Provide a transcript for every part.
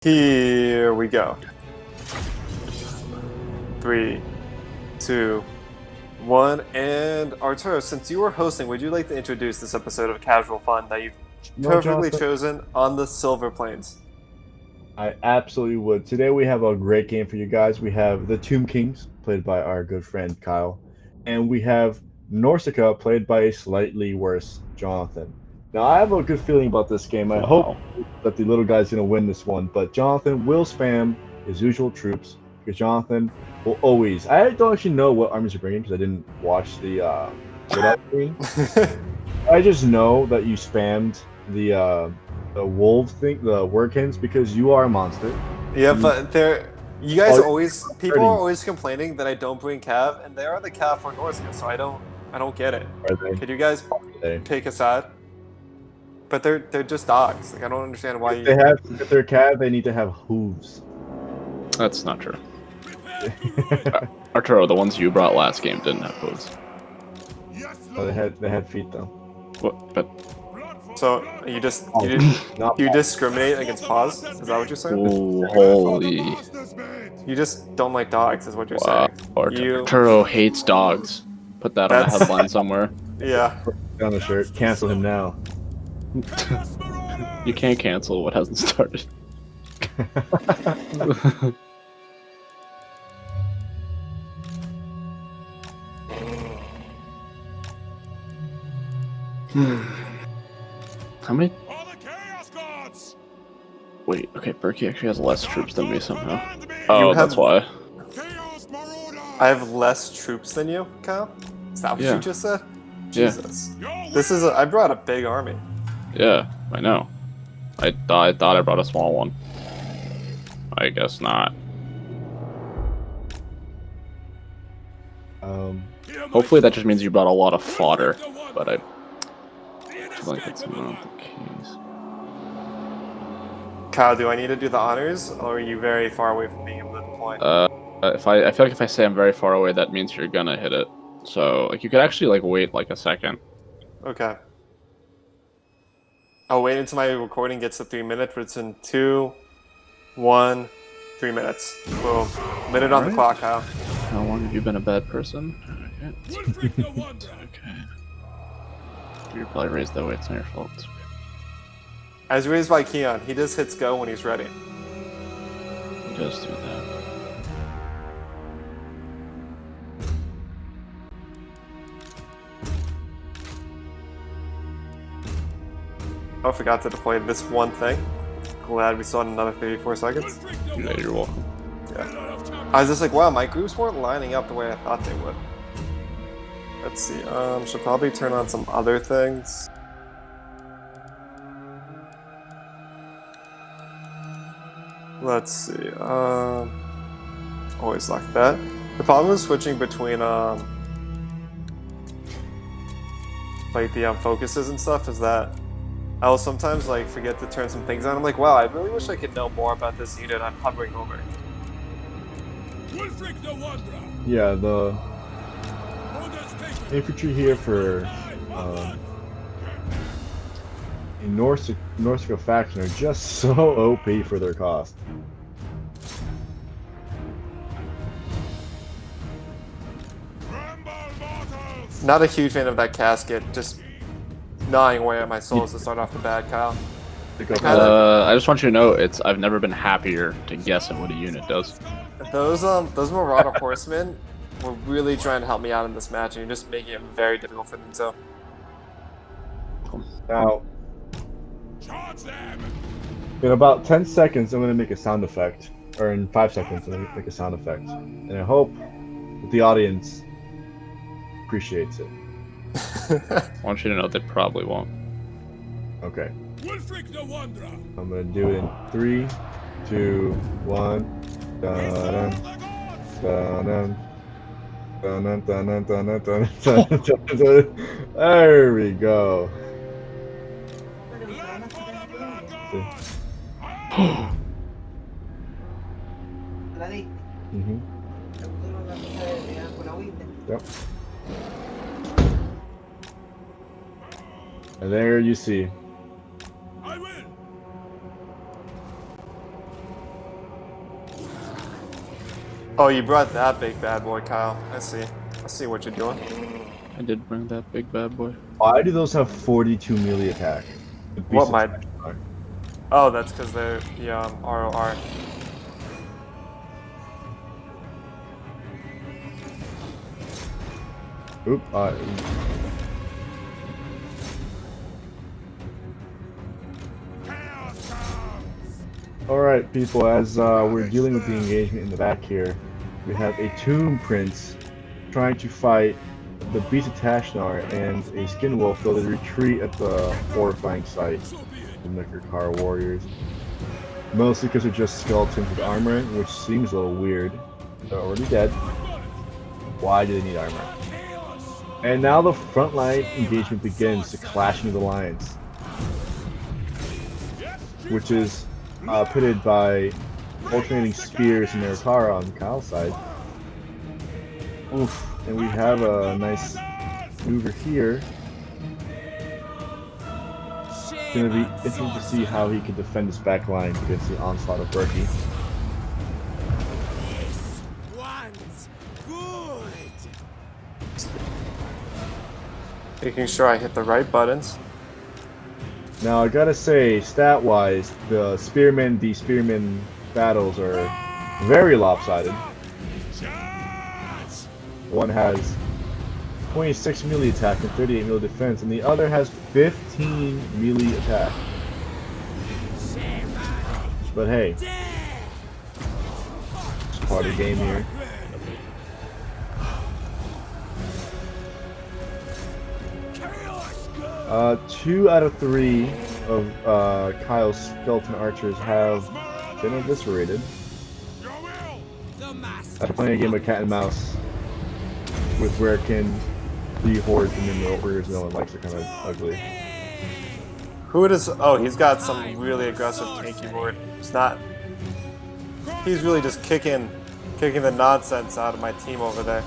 Here we go. 3, 2, 1, and Arturo, since you were hosting, would you like to introduce this episode of Casual Fun that you've perfectly chosen on the Silver Plains? I absolutely would. Today we have a great game for you guys. We have the Tomb Kings, played by our good friend Kyle, and we have Norsica, played by a slightly worse Jonathan. Now, I have a good feeling about this game. I hope that the little guy's going to win this one, but Jonathan will spam his usual troops because Jonathan will always. I don't actually know what armies are bringing because I didn't watch the loadout screen. I just know that you spammed the wolf thing, the workins, because you are a monster. Yeah, but you guys people are always complaining that I don't bring Cav, and they are the Cav for Norseman, so I don't get it. Could you guys pick a side? But they're just dogs. Like I don't understand why if they're Cav, they need to have hooves. That's not true. Arturo, the ones you brought last game didn't have hooves. Oh, they had feet though. What? But so you discriminate against paws? Is that what you're saying? ooh, holy! You just don't like dogs, is what you're saying. Arturo hates dogs. Put that on a headline somewhere. Yeah. On the shirt. Cancel him now. You can't cancel what hasn't started. How many? Wait, okay, Burke actually has less troops than me somehow. Oh, that's why. I have less troops than you, Kyle? Is that what you just said? Jesus. Yeah. I brought a big army. Yeah, I know. I thought I brought a small one. I guess not. Hopefully that just means you brought a lot of fodder, but I feel like that's not the case. Kyle, do I need to do the honors, or are you very far away from being able to deploy? I feel like if I say I'm very far away, that means you're gonna hit it. So like you could actually like wait like a second. Okay. I'll wait until my recording gets to 3 minutes, but it's in 2, 1, 3 minutes. Boom. Minute on the clock, Kyle. How long have you been a bad person? Okay. Okay. You probably raised that way, it's not your fault. I was raised by Keon. He just hits go when he's ready. He does do that. Oh, I forgot to deploy this one thing. Glad we saw it in another 34 seconds. Yeah, you're welcome. Yeah. I was just like, wow, my groups weren't lining up the way I thought they would. Let's see, should probably turn on some other things. Let's see, always like that. The problem with switching between, like the focuses and stuff is that I'll sometimes like forget to turn some things on. I'm like, wow, I really wish I could know more about this unit I'm hovering over. Yeah, the infantry here for in Norsica faction are just so OP for their cost. Not a huge fan of that casket, just gnawing away at my souls to start off the bat, Kyle. I just want you to know I've never been happier to guess at what a unit does. Those Marauder horsemen were really trying to help me out in this match, and you're just making it very difficult for them to. Now, in about 10 seconds, I'm going to make a sound effect, or in 5 seconds, I'm going to make a sound effect, and I hope that the audience appreciates it. I want you to know they probably won't. Okay. I'm going to do it in 3, 2, 1. Dun-dun, dun-dun, dun-dun, dun-dun, dun-dun, dun-dun, dun-dun. There we go. Yep. And there you see. Oh, you brought that big bad boy, Kyle. I see. I see what you're doing. I did bring that big bad boy. Why do those have 42 melee attack? What might? Oh, that's because they're the ROR. Oop. Alright, people, as we're dealing with the engagement in the back here, we have a Tomb Prince trying to fight the Beast of Tashnar and a Skin Wolf, though they retreat at the horrifying sight of the Nekrakar warriors. Mostly because they're just skeletons with armor, which seems a little weird. They're already dead. Why do they need armor? And now the frontline engagement begins, the clashing of the lines, which is pitted by alternating spears and Nekrakar on Kyle's side. Oof, and we have a nice maneuver here. It's going to be interesting to see how he can defend his back line against the onslaught of Burke. Making sure I hit the right buttons. Now I gotta say, stat-wise, the spearman battles are very lopsided. One has 26 melee attack and 38 melee defense, and the other has 15 melee attack. But hey, it's part of the game here. Two out of three of Kyle's skeleton archers have been eviscerated. After playing a game of cat and mouse with where can the hordes and then the warriors no one likes are kind of ugly. Who it is? Oh, he's got some really aggressive tanky board. It's not. He's really just kicking the nonsense out of my team over there.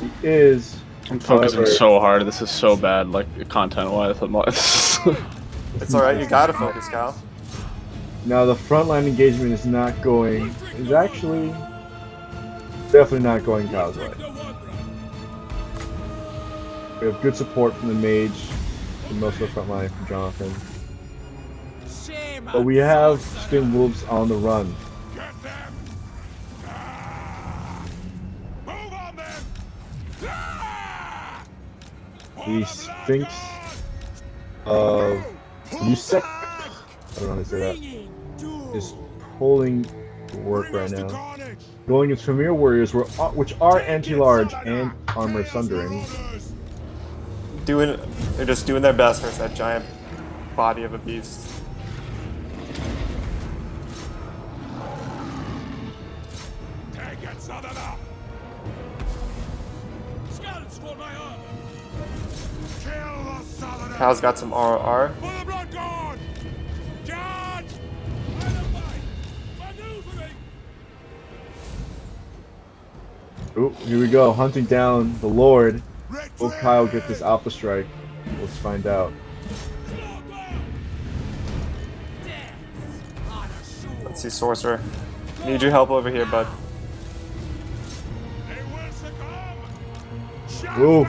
He is. I'm focusing so hard. This is so bad, like content-wise. It's alright, you gotta focus, Kyle. Now the frontline engagement is not going. Is actually definitely not going Kyle's way. We have good support from the mage and most of the front line from Jonathan. But we have Skin Wolves on the run. The Sphinx of Yusek, I don't know how to say that, is pulling work right now. Going against Premier Warriors, which are anti-large and armor sundering. They're just doing their best versus that giant body of a beast. Kyle's got some RR. Ooh, here we go, hunting down the Lord. Will Kyle get this Alpha Strike? Let's find out. Let's see, Sorcerer. Need your help over here, bud. Ooh.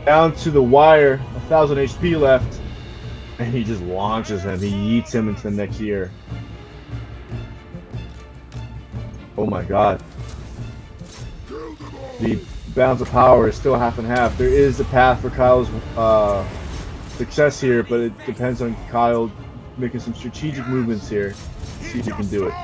Down to the wire, 1,000 HP left, and he just launches him. He yeets him into the next year. Oh my god. The balance of power is still half and half. There is a path for Kyle's success here, but it depends on Kyle making some strategic movements here. See if he can do it.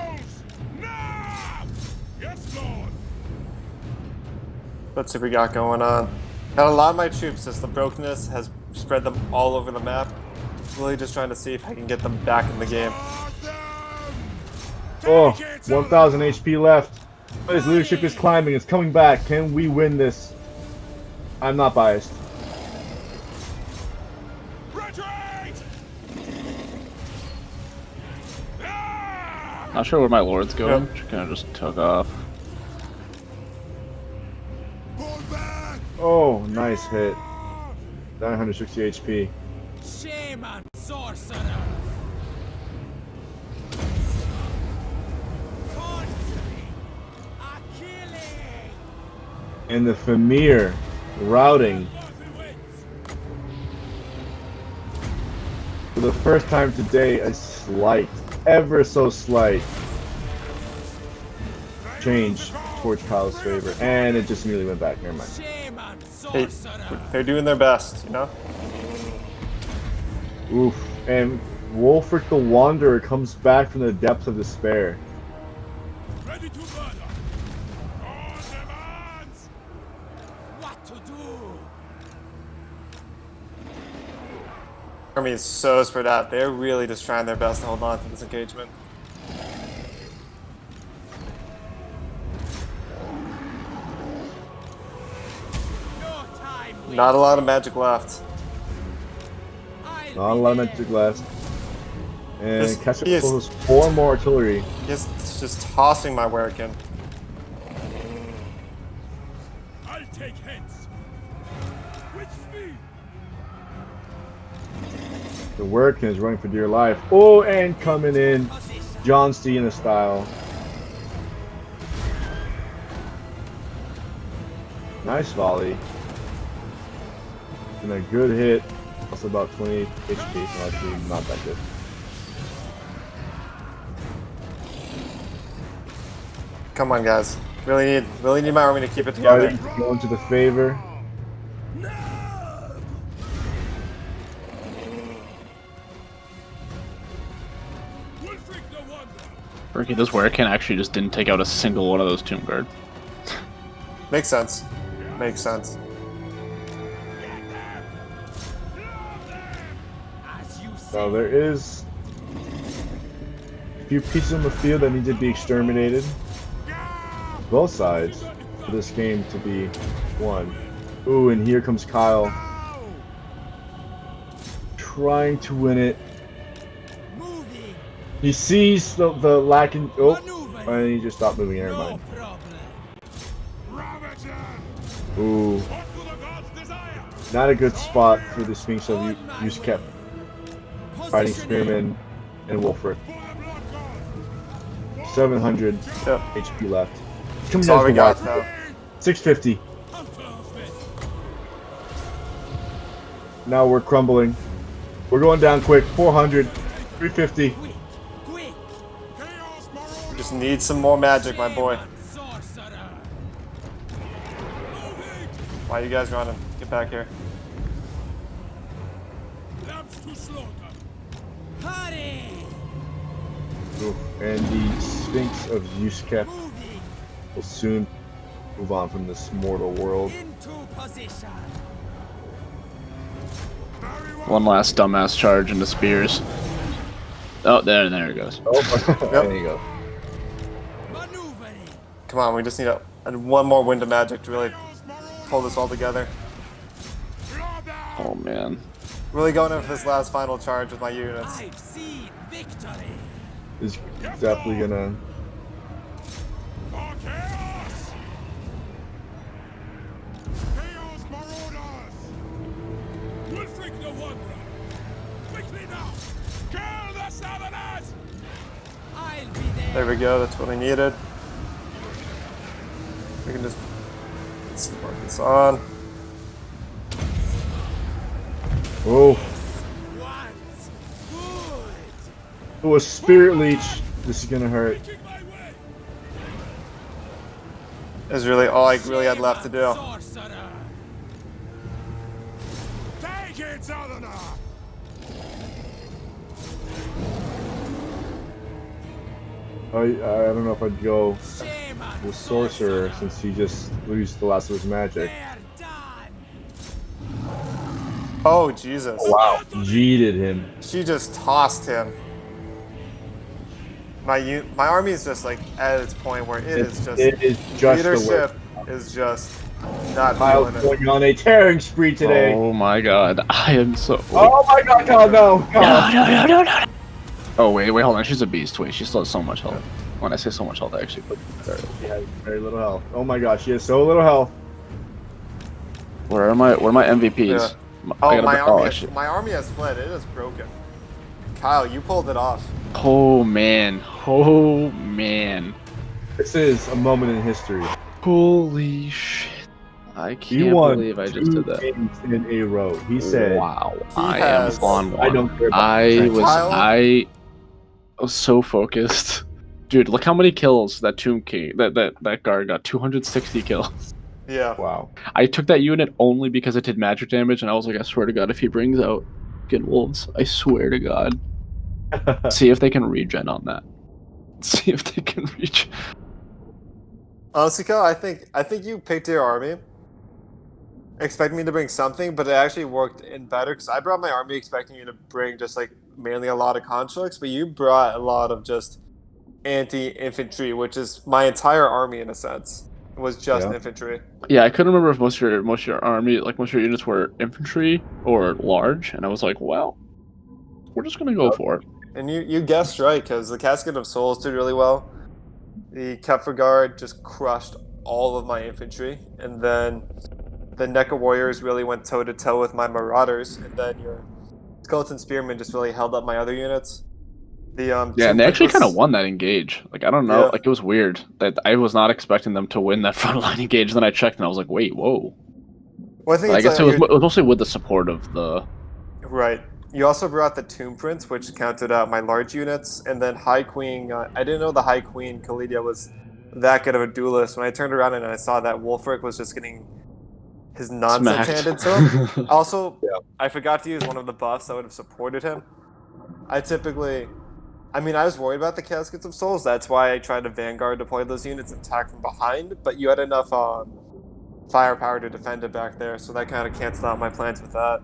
Let's see what we got going on. Got a lot of my troops, just the brokenness has spread them all over the map. Really just trying to see if I can get them back in the game. Oh, 1,000 HP left. But his leadership is climbing, it's coming back. Can we win this? I'm not biased. Not sure where my lord's going. Yep. She kind of just took off. Oh, nice hit. 960 HP. Shame on sorcerer. And the Famir routing. For the first time today, a slight, ever so slight, change towards Kyle's favor. And it just immediately went back. Never mind. Hey, they're doing their best, you know? Oof. And Wolfric the Wanderer comes back from the depths of despair. Ready to murder. On demands. What to do? Army is so spread out. They're really just trying their best to hold on to this engagement. No time. Not a lot of magic left. Not a lot of magic left. And Just- Ketchup he is- pulls 4 more artillery. Just tossing my Werkin. I'll take heads. With speed. The Workin is running for dear life. Oh, and coming in, John Cena style. Nice volley. And a good hit. Also about 20 HP, so actually not that good. Come on, guys. Really need my army to keep it together. Going to the favor. Burke, this Werkin actually just didn't take out a single one of those Tomb Guard. Makes sense. Makes sense. So there is a few pieces on the field that need to be exterminated. Both sides for this game to be won. Ooh, and here comes Kyle. Trying to win it. He sees the lacking. Oh, and he just stopped moving. Never mind. Ooh. Not a good spot for the Sphinx of Yuskep. Fighting Spearman and Wolfric. 700 Yep. HP left. Coming That's all down we the got wire. now. 650. Now we're crumbling. We're going down quick. 400. 350. We just need some more magic, my boy. Why are you guys running? Get back here. Ooh, and the Sphinx of Yuskep will soon move on from this mortal world. One last dumbass charge into spears. Oh, there it goes. Oh, there you go. Come on, we just need one more wind of magic to really pull this all together. Oh man. Really going in for this last final charge with my units. Is definitely gonna. There we go, that's what I needed. We can just mark this on. Oh. Oh, a Spirit Leech. This is gonna hurt. Is really all I really had left to do. Take it, Southerner! I don't know if I'd go with Sorcerer since he just used the last of his magic. Oh, Jesus. Wow. Jeeted him. She just tossed him. My army is just like at its point where it is just leadership is just not Kyle's feeling it. going on a tearing spree today. Oh my god. I am so. Oh my god, Kyle, no! Kyle. No. Oh, wait, hold on. She's a beast. Wait, she still has so much health. When I say so much health, I actually put. She has very little health. Oh my gosh, she has so little health. Where are my MVPs? Yeah. Oh, my army has fled. It is broken. Kyle, you pulled it off. Oh man. Oh man. This is a moment in history. Holy shit. I He can't won believe I just 2 did that. games in a row. He said, "Wow, He I has- am on one." I don't care about Kyle? I was so focused, dude. Look how many kills that Tomb King, that guard got. 260 kills. Yeah. wow. I took that unit only because it did magic damage, and I was like, I swear to God, if he brings out fucking wolves, I swear to God. See if they can regen on that. See if they can regen. Honestly, Kyle, I think you picked your army, expecting me to bring something, but it actually worked in better because I brought my army expecting you to bring just like mainly a lot of constructs, but you brought a lot of just anti-infantry, which is my entire army in a sense. It was just Yeah. infantry. Yeah, I couldn't remember if most of your army, like most of your units, were infantry or large, and I was like, well, we're just gonna go for it. And you guessed right, because the Casket of Souls did really well. The Kepler Guard just crushed all of my infantry, and then the NECA Warriors really went toe-to-toe with my Marauders, and then your Skeleton Spearmen just really held up my other units. The Yeah, and they actually kind of won that engage. Like, I don't know, Yeah. like, it was weird. That I was not expecting them to win that frontline engage, then I checked, and I was like, wait, whoa. Well, I think But I it's guess like it was mostly with the support of the... right. You also brought the Tomb Prince, which counted out my large units, and then High Queen. I didn't know the High Queen Kalidia was that good of a duelist. When I turned around and I saw that Wolfric was just getting his nonsense Smacked. handed to him. Also, Yeah. I forgot to use one of the buffs that would have supported him. I was worried about the Caskets of Souls. That's why I tried to Vanguard deploy those units and attack from behind. But you had enough firepower to defend it back there, so that kind of canceled out my plans with that.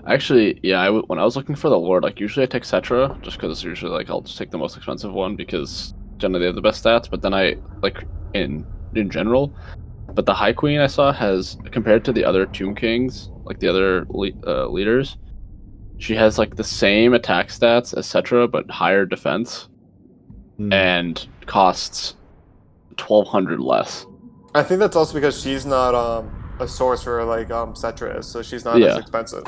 Actually, yeah, when I was looking for the Lord, like, usually I take Cetra, just because it's usually, like, I'll just take the most expensive one, because generally they have the best stats, but then I, like, in general, but the High Queen I saw has, compared to the other Tomb Kings, like, the other leaders, she has, like, the same attack stats as Cetra, but higher defense, and costs 1,200 less. I think that's also because she's not a sorcerer like Cetra is, so she's not as expensive.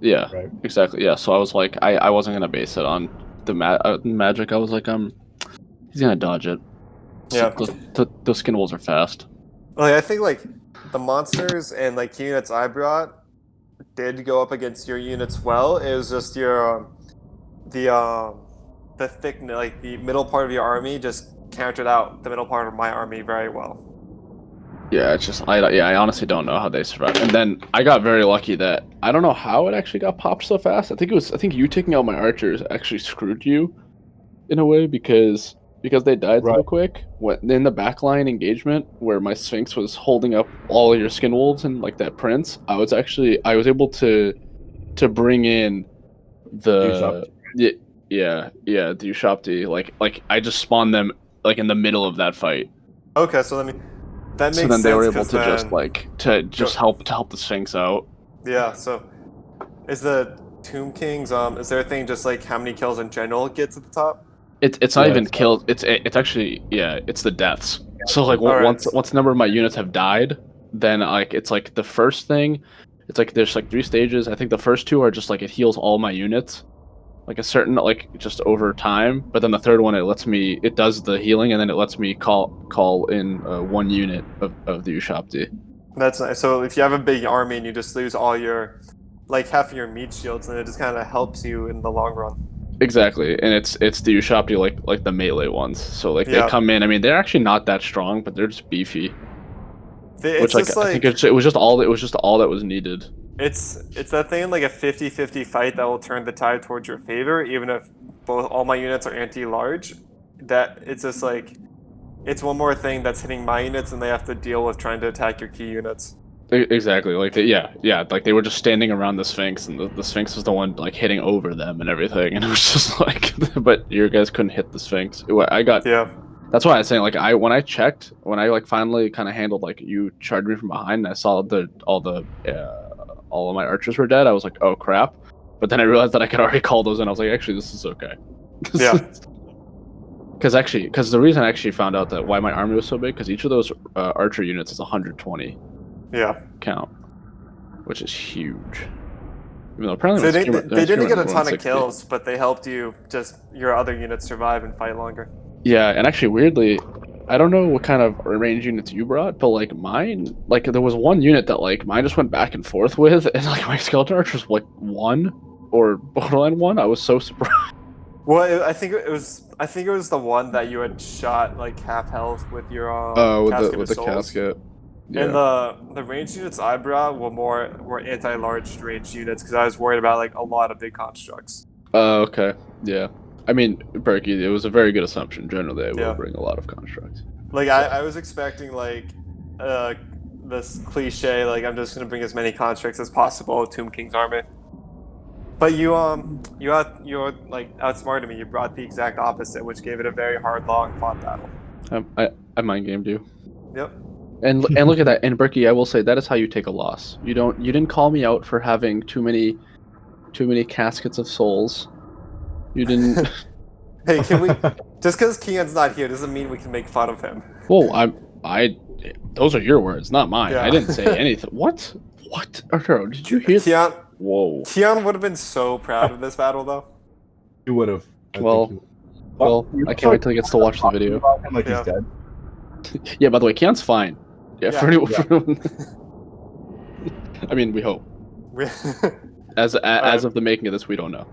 Yeah, Right. exactly. Yeah, so I was like, I wasn't gonna base it on the magic. I was like, he's gonna dodge it. Yeah. Those skin wolves are fast. Like, I think like the monsters and like units I brought did go up against your units well. It was just your the thick, like the middle part of your army just countered out the middle part of my army very well. Yeah, it's just I honestly don't know how they survived. And then I got very lucky that I don't know how it actually got popped so fast. I think you taking out my archers actually screwed you in a way because they died so quick. When in the backline engagement where my Sphinx was holding up all of your skin wolves and like that prince, I was able to bring in the the Ushopti. Like I just spawned them like in the middle of that fight. Okay, so that makes sense. So then they were able to then... help the Sphinx out. Yeah. So is the Tomb Kings is there a thing just like how many kills in general it gets at the top? It's not even kills. It's actually it's the deaths. So like once the number of my units have died, then like it's like the first thing, it's like there's like 3 stages. I think the first 2 are just like it heals all my units, like a certain like just over time. But then the third one it does the healing and then it lets me call in 1 unit of the Ushopti. That's nice. So if you have a big army and you just lose all your like half of your meat shields, then it just kind of helps you in the long run. Exactly, and it's the Ushopti like the melee ones. So like they come in. I mean, they're actually not that strong, but they're just beefy. Which I think it was just all that was needed. It's that thing like a 50-50 fight that will turn the tide towards your favor, even if all my units are anti-large. That it's just like it's one more thing that's hitting my units, and they have to deal with trying to attack your key units. Exactly, like like they were just standing around the Sphinx, and the Sphinx was the one like hitting over them and everything, and it was just like, but your guys couldn't hit the Sphinx. That's why I was saying like when I like finally kind of handled like you charged me from behind, and I saw all of my archers were dead. I was like, oh crap, but then I realized that I could already call those in. I was like, actually, this is okay. Yeah. Because the reason I actually found out that why my army was so big, because each of those archer units is 120. Yeah. Count, which is huge. Even though apparently so they didn't get a ton of kills, but they helped you your other units survive and fight longer. Yeah, and actually weirdly, I don't know what kind of range units you brought, but like mine, like there was one unit that like mine just went back and forth with, and like my skeleton archers like won or borderline won. I was so surprised. Well, I think it was the one that you had shot like half health with your with the casket. Yeah. And the ranged units I brought were anti-large ranged units because I was worried about like a lot of big constructs. Okay. Yeah. I mean, Burke, it was a very good assumption. Generally, they will bring a lot of constructs. Like I was expecting like this cliche like I'm just gonna bring as many constructs as possible with Tomb King's army. But you like outsmarted me. You brought the exact opposite, which gave it a very hard, long fought battle. I mind gamed you. Yep. And look at that. And Burke, I will say that is how you take a loss. You didn't call me out for having too many caskets of souls. You didn't. Hey, can we? Just because Kian's not here doesn't mean we can make fun of him. Whoa, those are your words, not mine. Yeah. I didn't say anything. What, Arturo? Did you hear? Kian. Whoa. Kian would have been so proud of this battle, though. He would have. Well, I can't wait till he gets to watch the video. Like he's dead. Yeah. By the way, Kian's fine. Yeah. Yeah. I mean, we hope. As of the making of this, we don't know.